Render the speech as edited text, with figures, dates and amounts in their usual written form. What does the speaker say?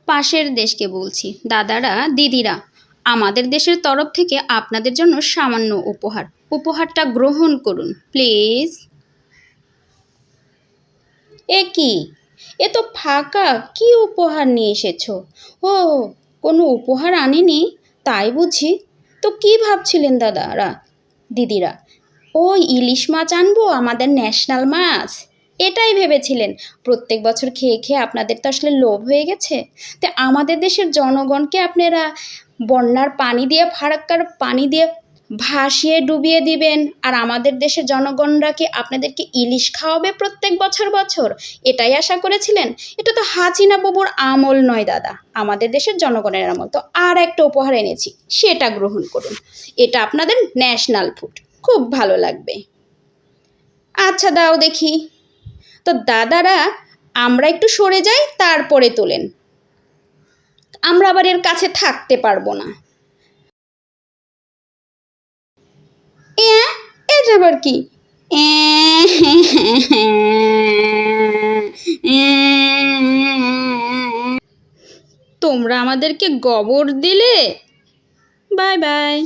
পাশের দেশকে বলছি। দাদারা, দিদিরা, আমাদের দেশের তরফ থেকে আপনাদের জন্য সামান্য উপহার। উপহারটা গ্রহণ করুন প্লিজ। এ কি? এ তো ফাঁকা। কি উপহার নিয়ে এসেছো? ও, কোনো উপহার আনিনি তাই বুঝি? তো কি ভাবছিলেন দাদারা, দিদিরা? ও, ইলিশ মাছ আনবো, আমাদের ন্যাশনাল মাছ, এটাই ভেবেছিলেন? প্রত্যেক বছর খেয়ে খেয়ে আপনাদের তো আসলে লোভ হয়ে গেছে। তো আমাদের দেশের জনগণকে আপনারা বন্যার পানি দিয়ে, ফারাক্কার পানি দিয়ে ভাসিয়ে ডুবিয়ে দিবেন, আর আমাদের দেশের জনগণরা কি আপনাদেরকে ইলিশ খাওয়াবে প্রত্যেক বছর বছর? এটাই আশা করেছিলেন? এটা তো হাসিনা বাবুর আমল নয় দাদা, আমাদের দেশের জনগণের আমল। তো আর একটা উপহার এনেছি, সেটা গ্রহণ করুন। এটা আপনাদের ন্যাশনাল ফুড, খুব ভালো লাগবে। আচ্ছা দাও দেখি। তো দাদারা, আমরা একটু সরে যাই, তারপরে তোলেন। আমরা আবার এর কাছে থাকতে পারবো না। এটা আবার কি? তোমরা আমাদেরকে গোবর দিলে। Bye bye.